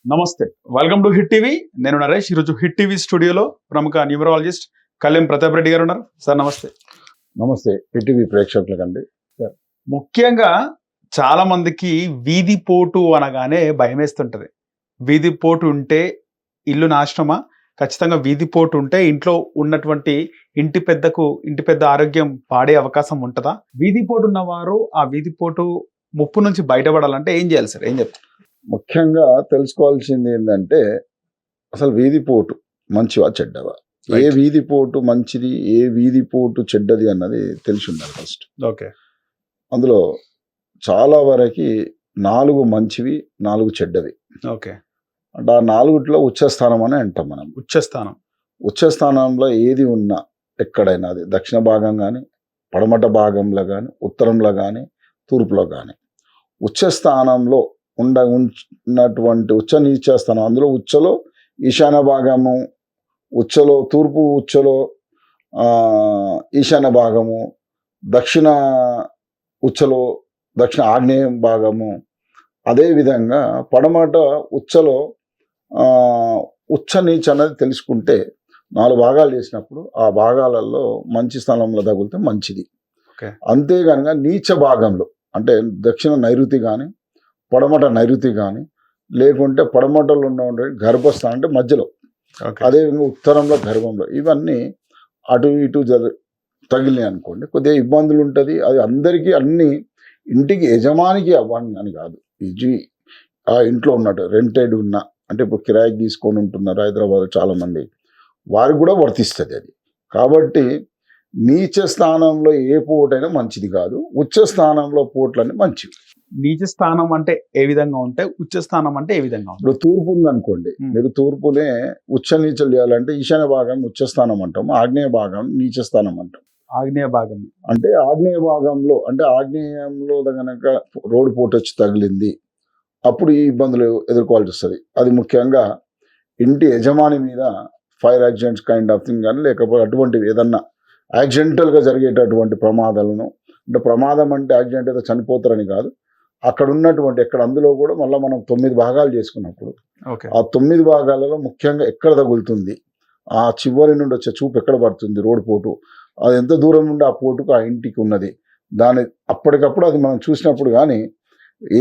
నమస్తే, welcome to hit TV. నేను నరేష్. ఈరోజు హిట్ టీవీ స్టూడియోలో ప్రముఖ న్యూమరాలజిస్ట్ కళ్యాణ్ ప్రతాప్ రెడ్డి గారు ఉన్నారు. సార్ నమస్తే. నమస్తే టీవీ ప్రేక్షకులకండి. ముఖ్యంగా చాలా మందికి వీధి పోటు అనగానే భయం వేస్తుంటది. వీధి పోటు ఉంటే ఇల్లు నాశనమా? ఖచ్చితంగా వీధి పోటు ఉంటే ఇంట్లో ఉన్నటువంటి ఇంటి పెద్ద ఆరోగ్యం పాడే అవకాశం ఉంటుందా? వీధి పోటు ఉన్నవారు ఆ వీధి పోటు ముప్పు నుంచి బయటపడాలంటే ఏం చేయాలి సార్? ఏం చెప్తారు? ముఖ్యంగా తెలుసుకోవాల్సింది ఏంటంటే అసలు వీధి పోటు మంచివా చెడ్డవా, ఏ వీధి పోటు మంచిది, ఏ వీధి పోటు చెడ్డది అన్నది తెలిసి ఉండాలి ఫస్ట్. ఓకే. అందులో చాలా వరకు 4 మంచివి, 4 చెడ్డవి. ఓకే. అంటే ఆ 4లో ఉచ్చస్థానం అని అంటాం మనం. ఉచ్చస్థానంలో ఏది ఉన్నా ఎక్కడైనా, అది దక్షిణ భాగం కానీ, పడమట భాగంలో కానీ, ఉత్తరంలో కానీ, తూర్పులో కానీ, ఉచ్చస్థానంలో ఉన్నటువంటి ఉచ్చ నీచ స్థానం, అందులో ఉచ్చలో ఈశాన్య భాగము, ఉచ్చలో తూర్పు, ఉచ్చలో ఈశాన్య భాగము, దక్షిణ ఉచ్చలో దక్షిణ ఆగ్నేయ భాగము, అదేవిధంగా పడమట ఉచ్చలో ఉచ్చ నీచ అనేది తెలుసుకుంటే 4 భాగాలు చేసినప్పుడు ఆ భాగాలలో మంచి స్థానంలో తగిలితే మంచిది. అంతేగాని నీచ భాగంలో అంటే దక్షిణ నైరుతి కానీ, పడమట నైరుతి కానీ, లేకుంటే పడమటలో ఉన్న గర్భస్థానం అంటే మధ్యలో, అదేవిధంగా ఉత్తరంలో గర్భంలో, ఇవన్నీ అటు ఇటు తగిలినాయి అనుకోండి కొద్దిగా ఇబ్బందులు ఉంటుంది. అది అందరికీ అన్ని ఇంటికి యజమానికి అవ్వని అని కాదు, ఆ ఇంట్లో ఉన్నట్టు రెంటెడ్ ఉన్న, అంటే ఇప్పుడు కిరాయికి తీసుకొని ఉంటున్నారు హైదరాబాద్ చాలామంది, వారికి కూడా వర్తిస్తుంది అది. కాబట్టి నీచ స్థానంలో ఏ పోటైనా మంచిది కాదు, ఉచ్చ స్థానంలో పోట్లన్నీ మంచివి. నీచ స్థానం అంటే ఏ విధంగా ఉంటాయి, ఉచ్చ స్థానం అంటే ఏ విధంగా ఉంటాయి? ఇప్పుడు తూర్పు ఉందనుకోండి, మీరు తూర్పునే ఉచ్చ నీచలు చేయాలంటే ఈశాన్య భాగం ఉచ్చ స్థానం అంటాం, ఆగ్నేయ భాగం నీచ స్థానం అంటాం. ఆగ్నేయ భాగం అంటే ఆగ్నేయ భాగంలో, అంటే ఆగ్నేయంలో కనుక రోడ్డు పోటు వచ్చి తగిలింది, అప్పుడు ఈ ఇబ్బందులు ఎదుర్కోవాల్సి వస్తుంది. అది ముఖ్యంగా ఇంటి యజమాని మీద fire accidents kind of thing కానీ, లేకపోతే అటువంటివి ఏదన్నా యాక్సిడెంటల్గా జరిగేటటువంటి ప్రమాదాలను, అంటే ప్రమాదం అంటే యాక్సిడెంట్ అయితే చనిపోతారని కాదు, అక్కడ ఉన్నటువంటి అందులో కూడా మళ్ళీ మనం 9 భాగాలు చేసుకున్నప్పుడు ఆ 9 భాగాలలో ముఖ్యంగా ఎక్కడ తగులుతుంది, ఆ చివరి నుండి వచ్చే చూపు ఎక్కడ పడుతుంది రోడ్డు పోటు, అది ఎంత దూరం నుండి ఆ పోటుకు ఆ ఇంటికి ఉన్నది, దాని అప్పటికప్పుడు అది మనం చూసినప్పుడు కానీ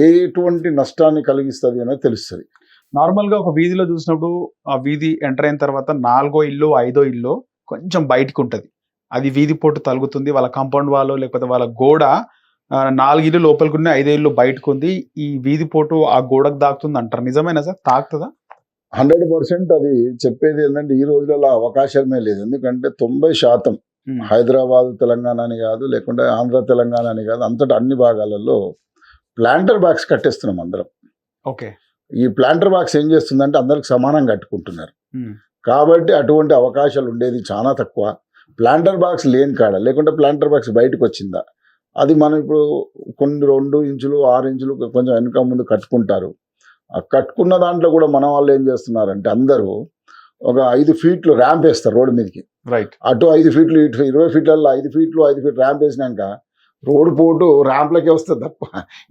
ఎటువంటి నష్టాన్ని కలిగిస్తుంది అనేది తెలుస్తుంది. నార్మల్గా ఒక వీధిలో చూసినప్పుడు ఆ వీధి ఎంటర్ అయిన తర్వాత 4వ ఇల్లు 5వ ఇల్లు కొంచెం బయటకు ఉంటుంది, అది వీధి పోటు తగులుతుంది, వాళ్ళ కాంపౌండ్ వాళ్ళు లేకపోతే వాళ్ళ గోడ 4 ఇల్లు లోపలికి ఉన్నాయి, 5 ఇల్లు బయటకు ఉంది, ఈ వీధి పోటు ఆ గోడకు తాకుతుంది అంటారు. నిజమేనా సార్? తాకుతుందా? 100% అది చెప్పేది ఏంటంటే ఈ రోజులలో అవకాశమే లేదు. ఎందుకంటే 90% హైదరాబాద్ తెలంగాణ అని కాదు, లేకుంటే ఆంధ్ర తెలంగాణ అని కాదు, అంతటా అన్ని భాగాలలో ప్లాంటర్ బాక్స్ కట్టేస్తున్నాం అందరం. ఓకే. ఈ ప్లాంటర్ బాక్స్ ఏం చేస్తుందంటే అందరికి సమానంగా కట్టుకుంటున్నారు, కాబట్టి అటువంటి అవకాశాలు ఉండేది చాలా తక్కువ. ప్లాంటర్ బాక్స్ లేని కాడ, లేకుంటే ప్లాంటర్ బాక్స్ బయటకు వచ్చిందా, అది మనం ఇప్పుడు కొన్ని 2 ఇంచులు 6 ఇంచులు కొంచెం వెనుక ముందు కట్టుకుంటారు. ఆ కట్టుకున్న దాంట్లో కూడా మన వాళ్ళు ఏం చేస్తున్నారంటే అందరూ ఒక 5 ఫీట్లు ర్యాంప్ వేస్తారు రోడ్డు మీదకి. రైట్. అటు 5 ఫీట్లు, ఇటు 20 ఫీట్లలో 5 ఫీట్లు ర్యాంప్ వేసినాక రోడ్డు పోటు ర్యాంప్లకే వస్తుంది తప్ప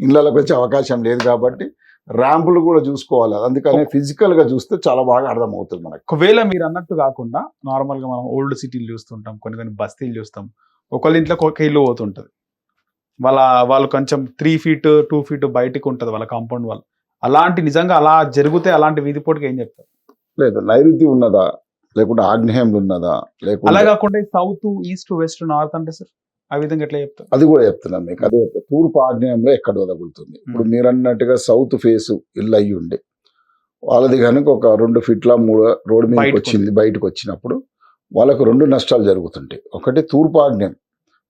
ఇళ్ళకి వచ్చే అవకాశం లేదు. కాబట్టి ర్యాంపులు కూడా చూసుకోవాలి. అందుకని ఫిజికల్గా చూస్తే చాలా బాగా అర్థమవుతుంది మనకు. ఒకవేళ మీరు అన్నట్టు కాకుండా నార్మల్గా మనం ఓల్డ్ సిటీలు చూస్తుంటాం, కొన్ని బస్తీలు చూస్తాం, ఒకళ్ళ ఇంట్లోకి ఒక ఇల్లు పోతుంటుంది, వాళ్ళు కొంచెం 3 ఫీట్ 2 ఫీట్ బయటకు ఉంటుంది వాళ్ళ కాంపౌండ్ వాళ్ళు. అలాంటి నిజంగా అలా జరిగితే అలాంటి వీధి పోటుకి ఏం చెప్తారు? లేదు, నైరుతి ఉన్నదా, లేకుంటే ఆగ్నేయంలో ఉన్నదా, లేకుంటే అలా కాకుండా సౌత్, ఈస్ట్, వెస్ట్, నార్త్ అంటే సార్ ఆ విధంగా ఎట్లా చెప్తారు? అది కూడా చెప్తున్నాను మీకు. అదే చెప్తా, తూర్పు ఆగ్నేయంలో ఎక్కడ తగులుతుంది. ఇప్పుడు మీరు అన్నట్టుగా సౌత్ ఫేస్ ఇల్లు అయ్యి ఉండే వాళ్ళది కనుక ఒక 2 ఫీట్ల 3 రోడ్డు మీదకి వచ్చింది, బయటకు వచ్చినప్పుడు వాళ్ళకు 2 నష్టాలు జరుగుతుంటాయి. ఒకటి తూర్పు ఆగ్నేయం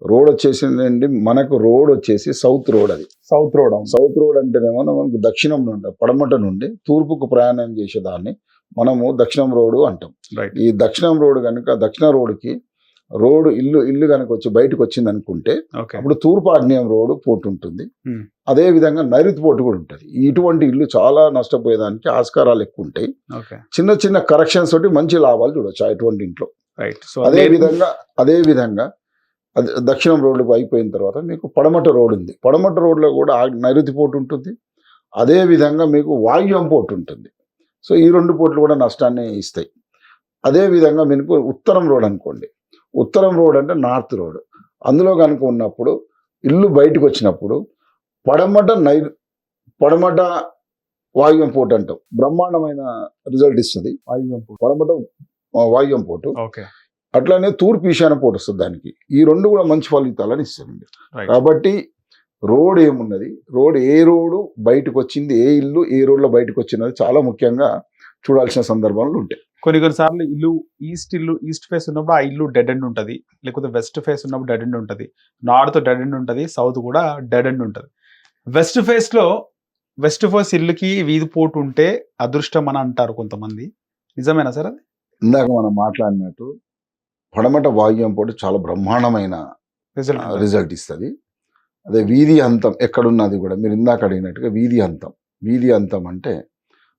రోడ్ వచ్చేసిందండి, మనకు రోడ్ వచ్చేసి సౌత్ రోడ్. అది సౌత్ రోడ్ అంటేనేమో మనకు దక్షిణం నుండి పడమట నుండి తూర్పుకు ప్రయాణం చేసేదాన్ని మనము దక్షిణం రోడ్డు అంటాం. ఈ దక్షిణం రోడ్డు కనుక దక్షిణ రోడ్డుకి ఇల్లు కనుక వచ్చి బయటకు వచ్చింది అనుకుంటే అప్పుడు తూర్పు ఆగ్నేయం రోడ్డు పోటు ఉంటుంది. అదే విధంగా నైరుతి పోటు కూడా ఉంటుంది. ఇటువంటి ఇల్లు చాలా నష్టపోయేదానికి ఆస్కారాలు ఎక్కువ ఉంటాయి. చిన్న చిన్న కరెక్షన్స్ తోటి మంచి లాభాలు చూడొచ్చు అటువంటి ఇంట్లో. అదే విధంగా దక్షిణం రోడ్డు అయిపోయిన తర్వాత మీకు పడమట రోడ్ ఉంది. పడమట రోడ్లో కూడా నైరుతి పోటు ఉంటుంది. అదే విధంగా మీకు వాయువ్యం పోటు ఉంటుంది. సో ఈ 2 పోర్టులు కూడా నష్టాన్ని ఇస్తాయి. అదే విధంగా మీకు ఉత్తరం రోడ్ అనుకోండి. ఉత్తరం రోడ్ అంటే నార్త్ రోడ్. అందులో కనుక ఉన్నప్పుడు ఇల్లు బయటకు వచ్చినప్పుడు పడమట వాయువ్యం పోర్టు అంటాం. బ్రహ్మాండమైన రిజల్ట్ ఇస్తుంది. పడమట వాయువ్యం పోర్టు. ఓకే. అట్లానే తూర్పు ఈశాన్య పోర్టు వస్తుంది దానికి. ఈ 2 కూడా మంచి ఫలితాలను ఇస్తుంది. Right. కాబట్టి రోడ్ ఏమున్నది, ఏ రోడ్డు బయటకు వచ్చింది, ఏ ఇల్లు ఏ రోడ్లో బయటకు వచ్చినది చాలా ముఖ్యంగా చూడాల్సిన సందర్భాలు ఉంటాయి. కొన్ని సార్లు ఇల్లు ఈస్ట్ ఫేస్ ఉన్నప్పుడు ఆ ఇల్లు డెడ్ ఎండ్ ఉంటుంది, లేకపోతే వెస్ట్ ఫేస్ ఉన్నప్పుడు డెడ్ ఎండ్ ఉంటుంది, నార్త్ డెడ్ ఎండ్ ఉంటుంది, సౌత్ కూడా డెడ్ ఎండ్ ఉంటుంది. వెస్ట్ ఫేస్ ఇల్లుకి వీధి పోటు ఉంటే అదృష్టం అని అంటారు కొంతమంది. నిజమేనా సార్ అది? ఇందాక మనం మాట్లాడినట్టు పడమట వాయువ్యం పోటు చాలా బ్రహ్మాండమైన రిజల్ట్ ఇస్తుంది. అదే వీధి అంతం ఎక్కడున్నది కూడా మీరు ఇందాక అడిగినట్టుగా వీధి అంతం అంటే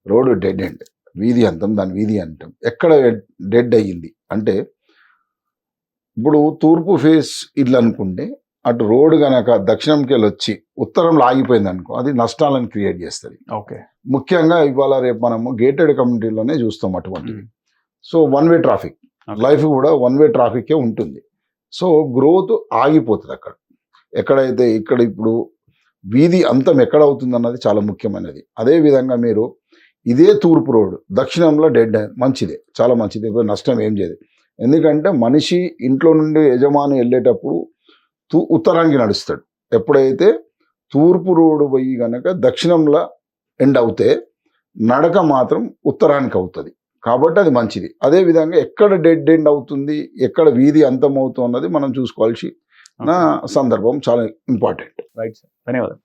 రోడ్డు డెడ్ ఎండ్, వీధి అంతం, దాని వీధి అంతం ఎక్కడ డెడ్ అయ్యింది అంటే ఇప్పుడు తూర్పు ఫేస్ ఇల్లు అనుకుంటే అటు రోడ్డు గనక దక్షిణంకి వెళ్ళి వచ్చి ఉత్తరంలో ఆగిపోయింది అనుకో, అది నష్టాలను క్రియేట్ చేస్తుంది. ఓకే. ముఖ్యంగా ఇవాళ రేపు మనము గేటెడ్ కమ్యూనిటీలోనే చూస్తాం అటువంటివి. సో 1 వే ట్రాఫిక్, లైఫ్ కూడా 1 వే ట్రాఫికే ఉంటుంది. సో గ్రోత్ ఆగిపోతుంది అక్కడ. ఎక్కడైతే ఇప్పుడు వీధి అంతం ఎక్కడ అవుతుంది అన్నది చాలా ముఖ్యమైనది. అదే విధంగా మీరు ఇదే తూర్పు రోడ్డు దక్షిణంలో డెడ్ మంచిదే, చాలా మంచిది, నష్టం ఏం చేయదు. ఎందుకంటే మనిషి ఇంట్లో నుండి యజమాని వెళ్ళేటప్పుడు ఉత్తరానికి నడుస్తాడు. ఎప్పుడైతే తూర్పు రోడ్డు పోయి గనక దక్షిణంలో ఎండ్ అవుతే నడక మాత్రం ఉత్తరానికి అవుతుంది. కాబట్టి అది మంచిది. అదే విధంగా ఎక్కడ డెడ్ ఎండ్ అవుతుంది, ఎక్కడ వీధి అంతం అవుతుంది అన్నది మనం చూసుకోవాల్సిన సందర్భం చాలా ఇంపార్టెంట్. రైట్ సార్, ధన్యవాదాలు.